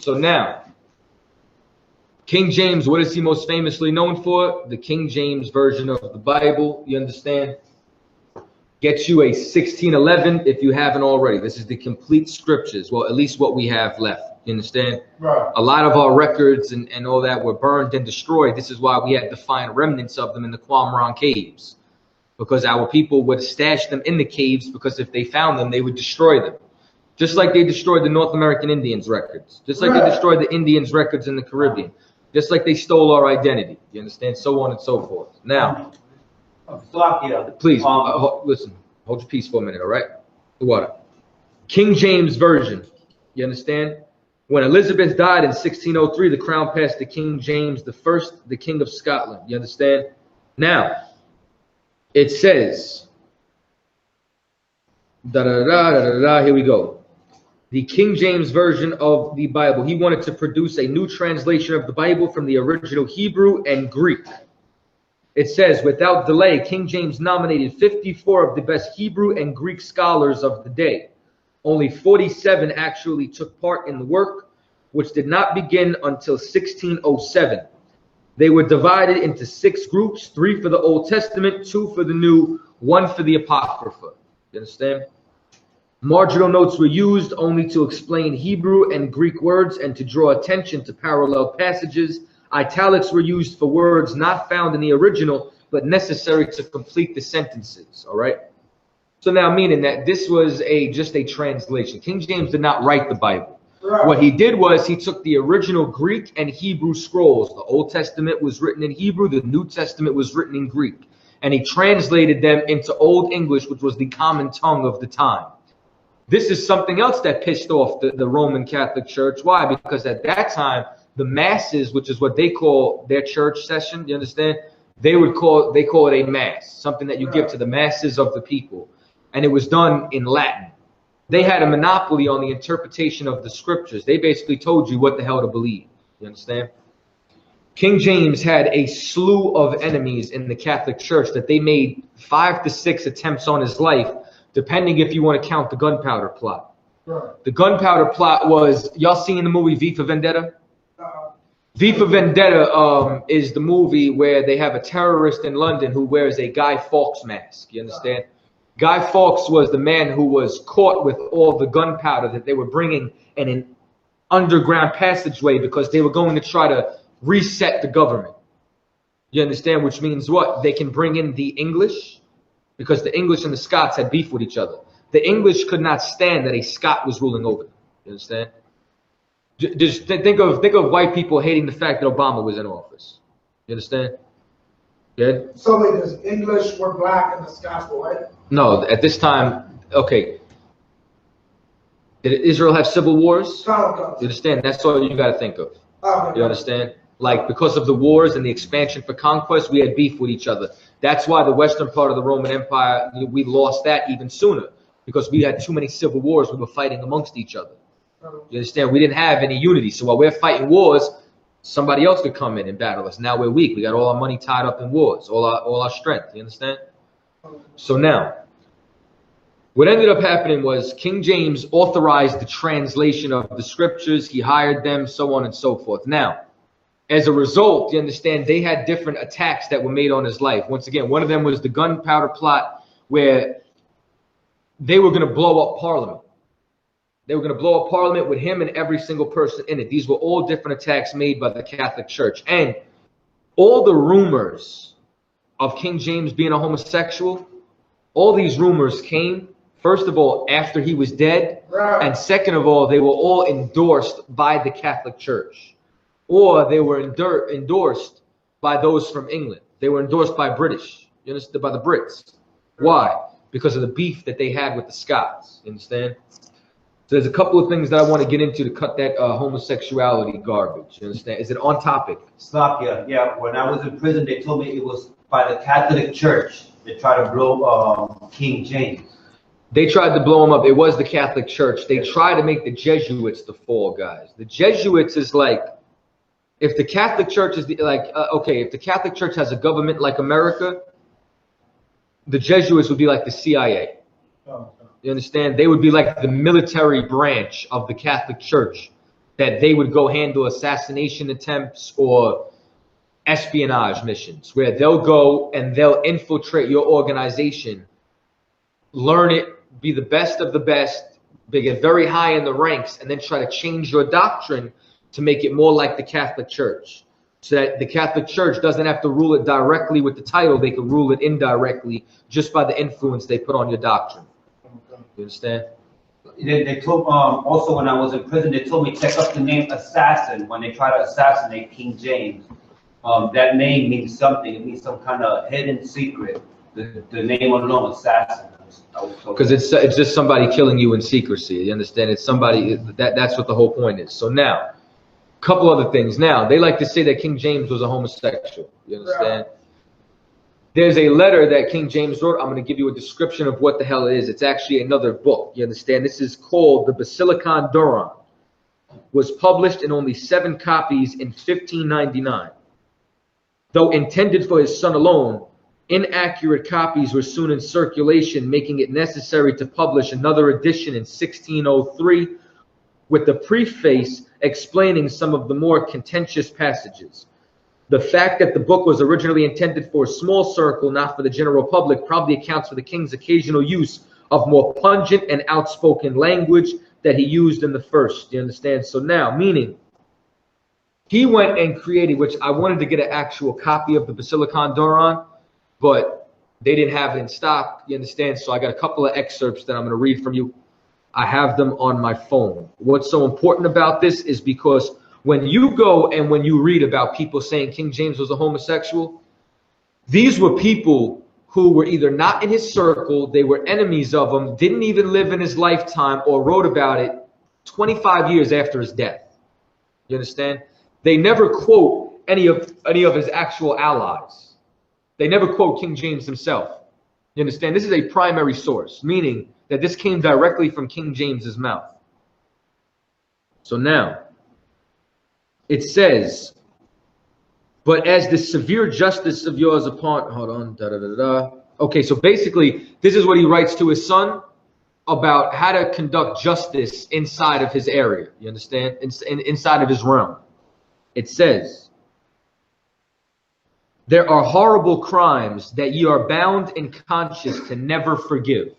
So now, King James, what is he most famously known for? The King James Version of the Bible, you understand? Gets you a 1611 if you haven't already. This is the complete scriptures. Well, at least what we have left. You understand? Right. A lot of our records and all that were burned and destroyed. This is why we had to find remnants of them in the Qumran caves. Because our people would stash them in the caves, because if they found them, they would destroy them. Just like they destroyed the North American Indians records. Just like they destroyed the Indians records in the Caribbean. Just like they stole our identity. You understand? So on and so forth. Now, please, listen. Hold your peace for a minute, all right? The water. King James Version. You understand? When Elizabeth died in 1603, the crown passed to King James I, the King of Scotland. You understand? Now, it says, here we go. The King James Version of the Bible. He wanted to produce a new translation of the Bible from the original Hebrew and Greek. It says, without delay, King James nominated 54 of the best Hebrew and Greek scholars of the day. Only 47 actually took part in the work, which did not begin until 1607. They were divided into 6 groups, 3 for the Old Testament, 2 for the New, 1 for the Apocrypha. You understand? Marginal notes were used only to explain Hebrew and Greek words and to draw attention to parallel passages. Italics were used for words not found in the original, but necessary to complete the sentences. All right? So now, meaning that this was just a translation. King James did not write the Bible. Right. What he did was he took the original Greek and Hebrew scrolls. The Old Testament was written in Hebrew. The New Testament was written in Greek. And he translated them into Old English, which was the common tongue of the time. This is something else that pissed off the Roman Catholic Church. Why? Because at that time, the masses, which is what they call their church session, you understand? They call it a mass, something that you give to the masses of the people. And it was done in Latin. They had a monopoly on the interpretation of the scriptures. They basically told you what the hell to believe. You understand? King James had a slew of enemies in the Catholic Church that they made 5 to 6 attempts on his life, depending if you want to count the gunpowder plot. Right. The gunpowder plot was, y'all seen the movie V for Vendetta? V for Vendetta is the movie where they have a terrorist in London who wears a Guy Fawkes mask. You understand? Guy Fawkes was the man who was caught with all the gunpowder that they were bringing in an underground passageway because they were going to try to reset the government. You understand? Which means what? They can bring in the English, because the English and the Scots had beef with each other. The English could not stand that a Scot was ruling over them. You understand? Just think of white people hating the fact that Obama was in office. You understand? Good? So the English were black and the Scots were white? No, at this time, okay. Did Israel have civil wars? You understand? That's all you got to think of. You understand? Like, because of the wars and the expansion for conquest, we had beef with each other. That's why the western part of the Roman Empire, we lost that even sooner, because we had too many civil wars. We were fighting amongst each other. You understand? We didn't have any unity. So while we're fighting wars, somebody else could come in and battle us. Now we're weak. We got all our money tied up in wars, all our strength. You understand? So now, what ended up happening was King James authorized the translation of the scriptures. He hired them, so on and so forth. Now, as a result, you understand, they had different attacks that were made on his life. Once again, one of them was the gunpowder plot, where they were going to blow up Parliament. They were going to blow up Parliament with him and every single person in it. These were all different attacks made by the Catholic Church. And all the rumors of King James being a homosexual, all these rumors came, first of all, after he was dead. Right. And second of all, they were all endorsed by the Catholic Church. Or they were endorsed by those from England. They were endorsed by British, you understand, by the Brits. Why? Because of the beef that they had with the Scots. You understand? So there's a couple of things that I want to get into to cut that homosexuality garbage. You understand? Is it on topic? Slovakia, yeah. When I was in prison, they told me it was by the Catholic Church. They tried to blow King James. They tried to blow him up. It was the Catholic Church. They tried to make the Jesuits the fall guys. The Jesuits is like, if the Catholic Church is okay, if the Catholic Church has a government like America, the Jesuits would be like the CIA. You understand? They would be like the military branch of the Catholic Church. that they would go handle assassination attempts or espionage missions, where they'll go and they'll infiltrate your organization, learn it, be the best of the best, they get very high in the ranks, and then try to change your doctrine to make it more like the Catholic Church, so that the Catholic Church doesn't have to rule it directly with the title, they can rule it indirectly just by the influence they put on your doctrine. You understand? They told, also when I was in prison, they told me check up the name assassin when they try to assassinate King James. That name means something. It means some kind of hidden secret. The name alone, assassin. Because it's just somebody killing you in secrecy. You understand? It's somebody that's what the whole point is. So now, a couple other things. Now they like to say that King James was a homosexual. You understand? Yeah. There's a letter that King James wrote. I'm going to give you a description of what the hell it is. It's actually another book. You understand? This is called the Basilicon Duran. Was published in only 7 copies in 1599. Though intended for his son alone, inaccurate copies were soon in circulation, making it necessary to publish another edition in 1603 with the preface explaining some of the more contentious passages. The fact that the book was originally intended for a small circle, not for the general public, probably accounts for the king's occasional use of more pungent and outspoken language that he used in the first. You understand? So now, meaning, he went and created, which I wanted to get an actual copy of the Basilicon Duran, but they didn't have it in stock. You understand? So I got a couple of excerpts that I'm going to read from you. I have them on my phone. What's so important about this is because when you go and when you read about people saying King James was a homosexual, these were people who were either not in his circle, they were enemies of him, didn't even live in his lifetime, or wrote about it 25 years after his death. You understand? They never quote any of his actual allies. They never quote King James himself. You understand? This is a primary source, meaning that this came directly from King James's mouth. So now, it says, but as the severe justice of yours upon, hold on, Okay, so basically, this is what he writes to his son about how to conduct justice inside of his area. You understand? Inside of his realm. It says, there are horrible crimes that ye are bound in conscience to never forgive.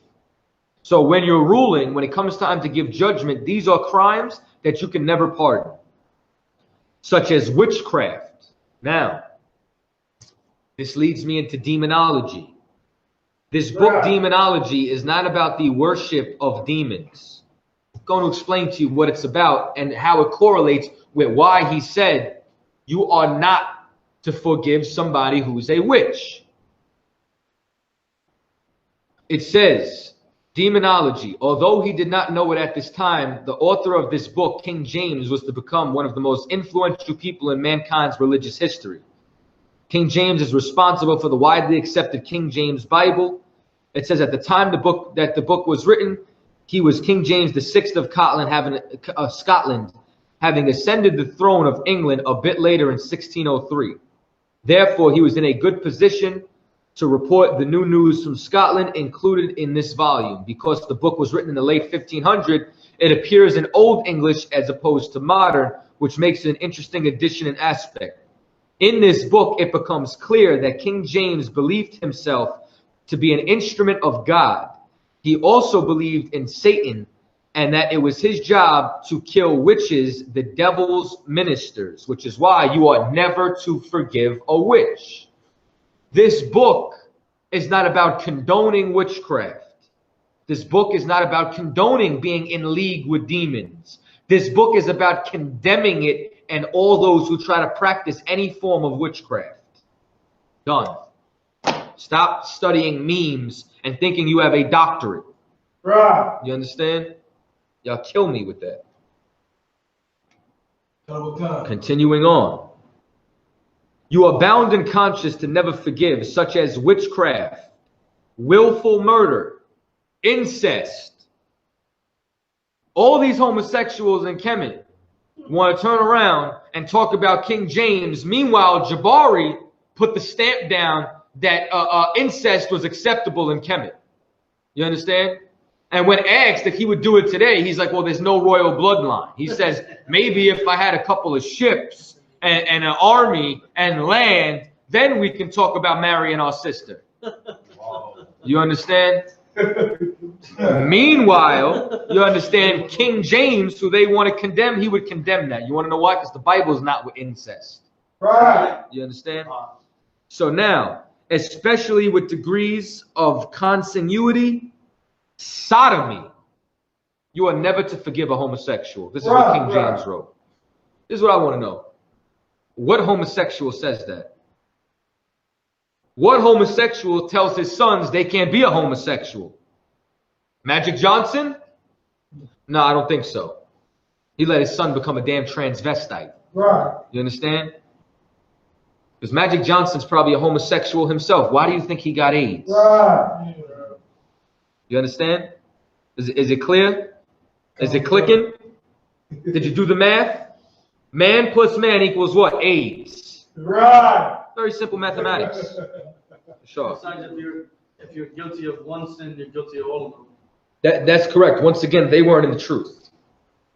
So when you're ruling, when it comes time to give judgment, these are crimes that you can never pardon, such as witchcraft. Now, this leads me into demonology. This book, Demonology, is not about the worship of demons. I'm going to explain to you what it's about and how it correlates with why he said you are not to forgive somebody who's a witch. It says, demonology. Although he did not know it at this time, the author of this book, King James, was to become one of the most influential people in mankind's religious history. King James is responsible for the widely accepted King James Bible. It says at the time the book was written, he was King James VI of Scotland, having ascended the throne of England a bit later in 1603. Therefore, he was in a good position to report the new news from Scotland included in this volume. Because the book was written in the late 1500s, it appears in Old English as opposed to modern, which makes it an interesting addition and aspect. In this book, it becomes clear that King James believed himself to be an instrument of God. He also believed in Satan, and that it was his job to kill witches, the devil's ministers, which is why you are never to forgive a witch. This book is not about condoning witchcraft. This book is not about condoning being in league with demons. This book is about condemning it and all those who try to practice any form of witchcraft. Done. Stop studying memes and thinking you have a doctorate. Right. You understand? Y'all kill me with that. Continuing on. You are bound in conscience to never forgive, such as witchcraft, willful murder, incest. All these homosexuals in Kemet want to turn around and talk about King James. Meanwhile, Jabari put the stamp down that incest was acceptable in Kemet. You understand? And when asked if he would do it today, he's like, well, there's no royal bloodline. He says, maybe if I had a couple of ships and an army and land, then we can talk about marrying our sister. You understand? Meanwhile, you understand King James, who they want to condemn, he would condemn that. You want to know why? Because the Bible is not with incest. Right. You understand? So now, especially with degrees of consanguinity, sodomy, you are never to forgive a homosexual. This is what King James wrote. This is what I want to know. What homosexual says that? What homosexual tells his sons they can't be a homosexual? Magic Johnson? No, I don't think so. He let his son become a damn transvestite. Right. You understand? Because Magic Johnson's probably a homosexual himself. Why do you think he got AIDS? Right. You understand? Is it clear? Is it clicking? Did you do the math? Man plus man equals what? AIDS. Right. Very simple mathematics. Sure. Besides, if you're guilty of one sin, you're guilty of all of them. That's correct. Once again, they weren't in the truth.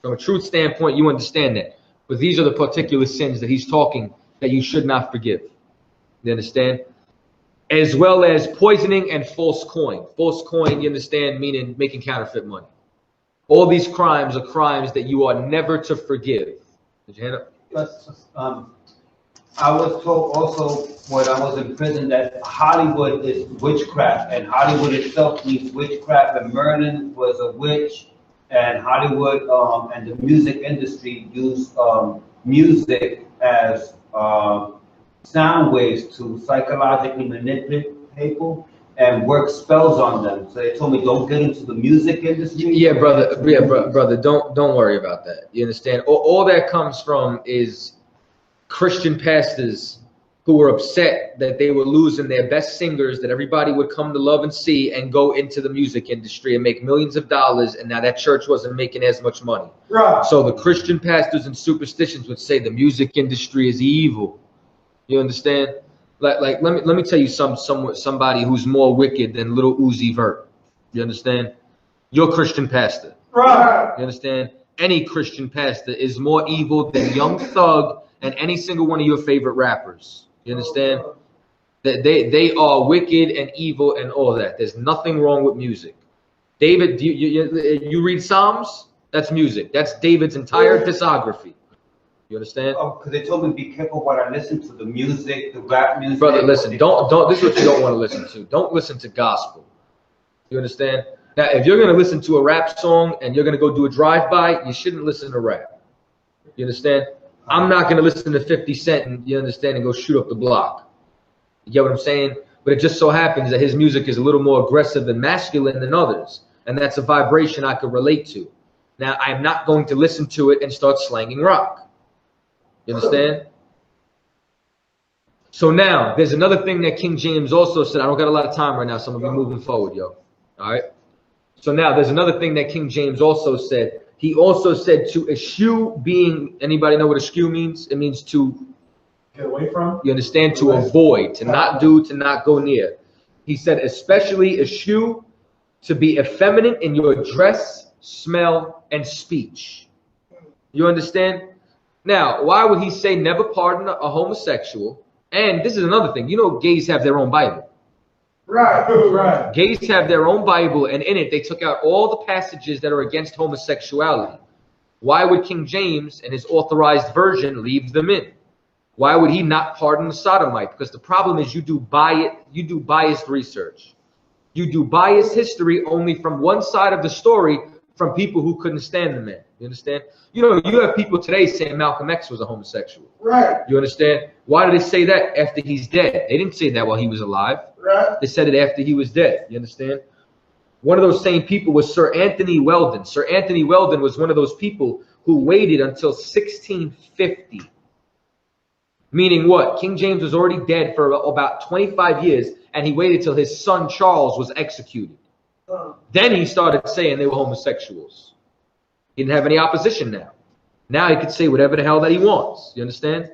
From a truth standpoint, you understand that. But these are the particular sins that he's talking that you should not forgive. You understand? As well as poisoning and false coin. False coin, you understand, meaning making counterfeit money. All these crimes are crimes that you are never to forgive. Did you hand up? Yes, I was told also when I was in prison that Hollywood is witchcraft, and Hollywood itself means witchcraft, and Merlin was a witch, and Hollywood and the music industry use music as sound waves to psychologically manipulate people and work spells on them. So they told me, don't get into the music industry. Yeah, brother. Yeah, brother. Don't worry about that. You understand? All that comes from is Christian pastors who were upset that they were losing their best singers that everybody would come to love and see and go into the music industry and make millions of dollars, and now that church wasn't making as much money. Right. So the Christian pastors and superstitions would say the music industry is evil. You understand? Like let me tell you somebody who's more wicked than little Uzi Vert. You understand? Your Christian pastor. Right. You understand? Any Christian pastor is more evil than Young Thug and any single one of your favorite rappers. You understand? That they are wicked and evil and all that. There's nothing wrong with music. David, you read Psalms? That's music. That's David's entire discography. You understand? Oh, because they told me be careful what I listen to, the music, the rap music. Brother, listen, don't, this is what you don't want to listen to. Don't listen to gospel. You understand? Now, if you're going to listen to a rap song and you're going to go do a drive-by, you shouldn't listen to rap. You understand? I'm not going to listen to 50 Cent and, you understand, and go shoot up the block. You get what I'm saying? But it just so happens that his music is a little more aggressive and masculine than others. And that's a vibration I could relate to. Now, I'm not going to listen to it and start slanging rock. You understand? So now, there's another thing that King James also said. I don't got a lot of time right now, so I'm going to be moving forward, yo. All right? So now, there's another thing that King James also said. He also said to eschew being, anybody know what eschew means? It means to Get away from. You understand? To avoid, to not do, to not go near. He said, especially eschew to be effeminate in your dress, smell, and speech. You understand? Now, why would he say never pardon a homosexual? And this is another thing. You know, gays have their own Bible. Right, right. Gays have their own Bible, and in it, they took out all the passages that are against homosexuality. Why would King James, in his authorized version, leave them in? Why would he not pardon the sodomite? Because the problem is you do biased research. You do biased history only from one side of the story from people who couldn't stand the man. You understand? You know, you have people today saying Malcolm X was a homosexual. Right. You understand? Why did they say that after he's dead? They didn't say that while he was alive. Right. They said it after he was dead. You understand? One of those same people was Sir Anthony Weldon. Sir Anthony Weldon was one of those people who waited until 1650. Meaning what? King James was already dead for about 25 years, and he waited till his son Charles was executed. Then he started saying they were homosexuals. He didn't have any opposition now. Now he could say whatever the hell that he wants. You understand?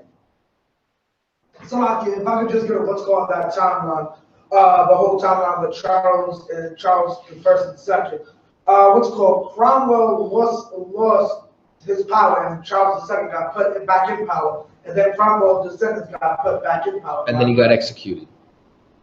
So, if I could just get what's called that timeline, the whole timeline with Charles and Charles the first and second. what's it called? Cromwell lost his power, and Charles II got put back in power, and then Cromwell's descendants got put back in power. And then he got executed.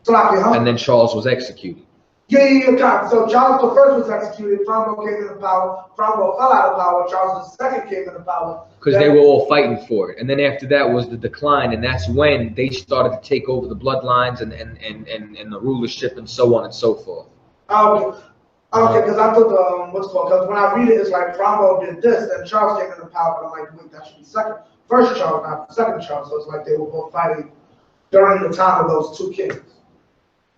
So like, huh? And then Charles was executed. Yeah. So Charles I was executed. Cromwell came into power. Cromwell fell out of power. Charles II came into power. Because they were all fighting for it. And then after that was the decline, and that's when they started to take over the bloodlines and the rulership and so on and so forth. Okay, because I thought what's it called? Because when I read it, it's like Cromwell did this, then Charles came into power, but I'm like, wait, that should be first Charles, not second Charles. So it's like they were both fighting during the time of those two kings.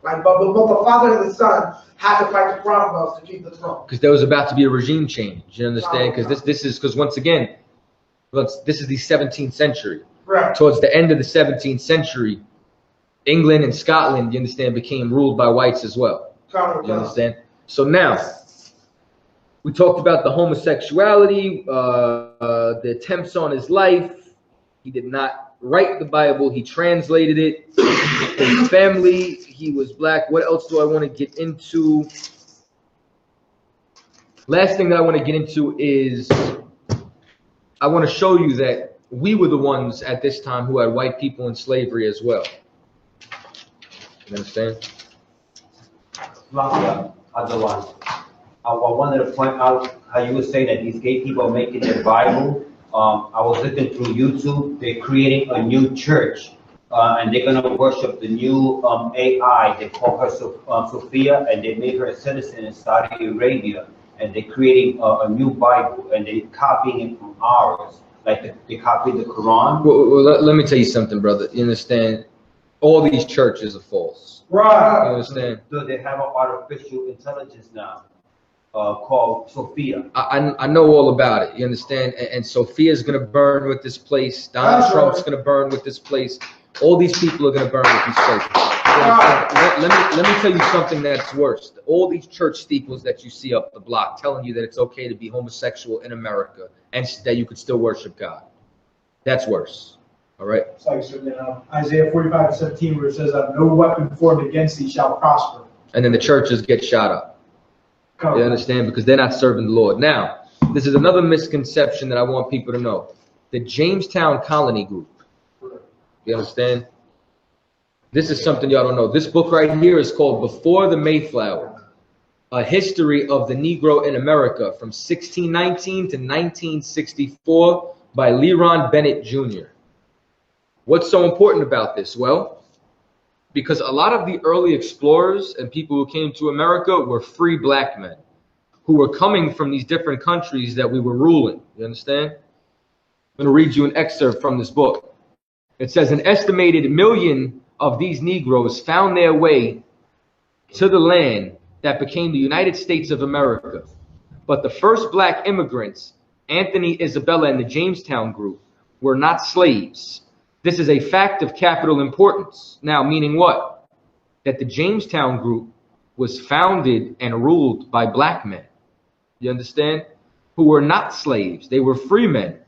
Like, but the father and the son had to fight the Cromwells to keep the throne. Because there was about to be a regime change. You understand? Because this is because once again, this is the 17th century. Right. Towards the end of the 17th century, England and Scotland, you understand, became ruled by whites as well. You understand? So now, we talked about the homosexuality, the attempts on his life. He did not write the Bible. He translated it. His family, he was black. What else do I want to get into? Last thing that I want to get into is I want to show you that we were the ones at this time who had white people in slavery as well. You understand? Other one. I wanted to point out how you were saying that these gay people are making their Bible. I was looking through YouTube. They're creating a new church, and they're gonna worship the new AI. They call her Sophia, and they made her a citizen in Saudi Arabia. And they're creating a new Bible, and they're copying it from ours. Like they copied the Quran. Well, let me tell you something, brother. You understand? All these churches are false. Right. You understand? So they have an artificial intelligence now called Sophia. I know all about it. You understand? And Sophia's going to burn with this place. Donald Trump's going to burn with this place. All these people are going to burn with these places. Let me tell you something that's worse. All these church steeples that you see up the block telling you that it's okay to be homosexual in America and that you could still worship God. That's worse. All right. It's like Isaiah 45:17, where it says, "No weapon formed against thee shall prosper." And then the churches get shot up. You understand? Because they're not serving the Lord. Now, this is another misconception that I want people to know. The Jamestown Colony Group. You understand? This is something y'all don't know. This book right here is called Before the Mayflower, A History of the Negro in America from 1619 to 1964 by Leron Bennett Jr. What's so important about this? Well, because a lot of the early explorers and people who came to America were free black men who were coming from these different countries that we were ruling. You understand? I'm going to read you an excerpt from this book. It says, an estimated 1 million of these Negroes found their way to the land that became the United States of America. But the first black immigrants, Anthony, Isabella, and the Jamestown group, were not slaves. This is a fact of capital importance. Now, meaning what? That the Jamestown group was founded and ruled by black men. You understand? Who were not slaves. They were free men.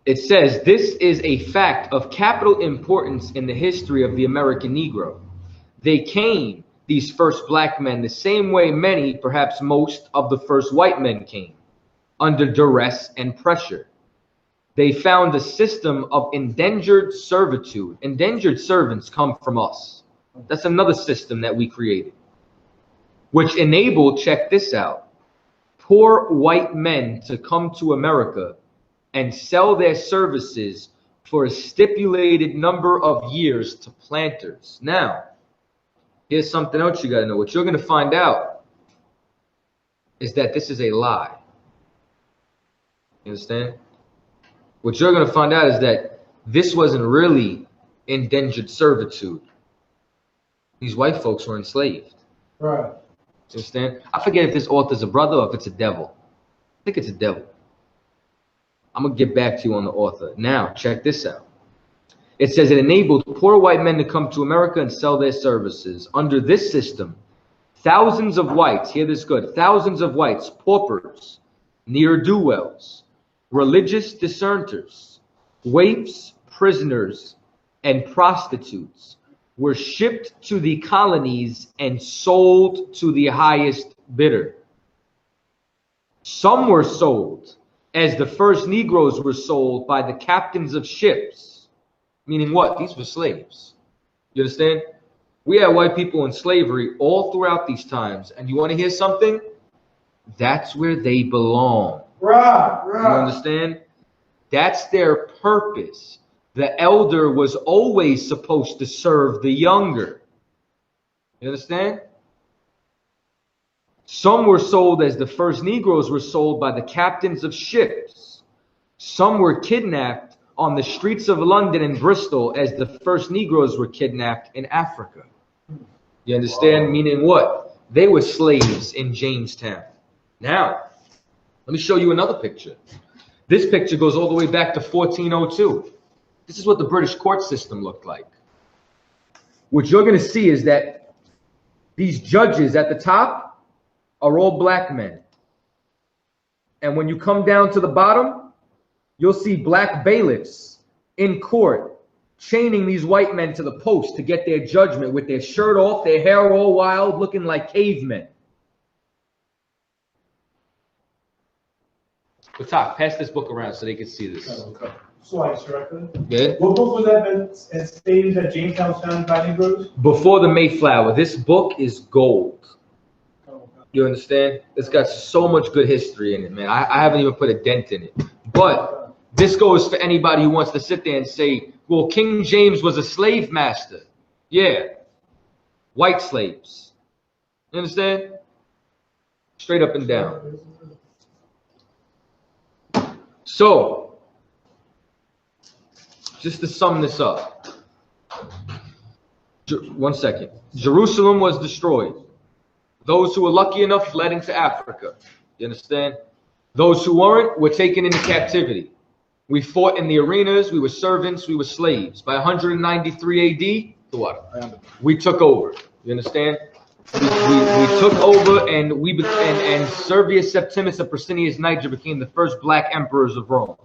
It says, this is a fact of capital importance in the history of the American Negro. They came, these first black men, the same way many, perhaps most, of the first white men came, under duress and pressure. They found a system of indentured servitude. Indentured servants come from us. That's another system that we created, which enabled, check this out, poor white men to come to America and sell their services for a stipulated number of years to planters. Now, here's something else you got to know. What you're going to find out is that this is a lie. You understand? What you're going to find out is that this wasn't really indentured servitude. These white folks were enslaved. Right. You understand? I forget if this author's a brother or if it's a devil. I think it's a devil. I'm going to get back to you on the author. Now, check this out. It says it enabled poor white men to come to America and sell their services. Under this system, thousands of whites, hear this good, thousands of whites, paupers, ne'er-do-wells, religious dissenters, waifs, prisoners, and prostitutes were shipped to the colonies and sold to the highest bidder. Some were sold as the first Negroes were sold by the captains of ships. Meaning what? These were slaves. You understand? We had white people in slavery all throughout these times. And you want to hear something? That's where they belong. Right. You understand? That's their purpose. The elder was always supposed to serve the younger. You understand? Some were sold as the first Negroes were sold by the captains of ships. Some were kidnapped on the streets of London and Bristol as the first Negroes were kidnapped in Africa. You understand? Wow. Meaning what? They were slaves in Jamestown. Now, let me show you another picture. This picture goes all the way back to 1402. This is what the British court system looked like. What you're going to see is that these judges at the top are all black men. And when you come down to the bottom, you'll see black bailiffs in court chaining these white men to the post to get their judgment with their shirt off, their hair all wild, looking like cavemen. But Talk, pass this book around so they can see this. Slice, directly. Yeah. What book was that stated that Jamestown was founded by Negroes? Before the Mayflower. This book is gold. You understand? It's got so much good history in it, man. I haven't even put a dent in it. But this goes for anybody who wants to sit there and say, well, King James was a slave master. Yeah. White slaves. You understand? Straight up and down. So, just to sum this up. One second. Jerusalem was destroyed. Those who were lucky enough fled into Africa. You understand? Those who weren't were taken into captivity. We fought in the arenas. We were servants. We were slaves. By 193 AD, what? We took over. You understand? We took over, and Servius Septimus and Priscinius Niger became the first black emperors of Rome.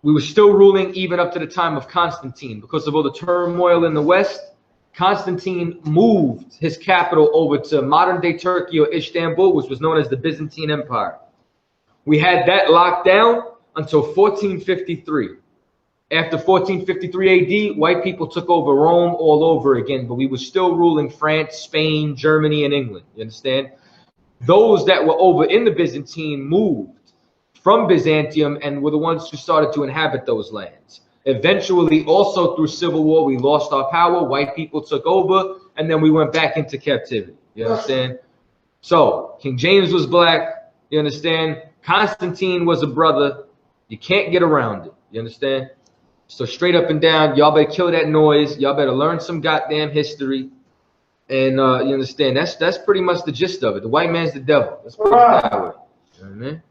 We were still ruling even up to the time of Constantine. Because of all the turmoil in the West, Constantine moved his capital over to modern-day Turkey or Istanbul, which was known as the Byzantine Empire. We had that locked down until 1453. After 1453 AD, white people took over Rome all over again, but we were still ruling France, Spain, Germany, and England. You understand? Those that were over in the Byzantine moved from Byzantium and were the ones who started to inhabit those lands. Eventually, also through civil war, we lost our power. White people took over, and then we went back into captivity. You understand? So, King James was black. You understand? Constantine was a brother. You can't get around it. You understand? So straight up and down, y'all better kill that noise. Y'all better learn some goddamn history. And you understand? That's pretty much the gist of it. The white man's the devil. Let's put it that way. You know what I mean?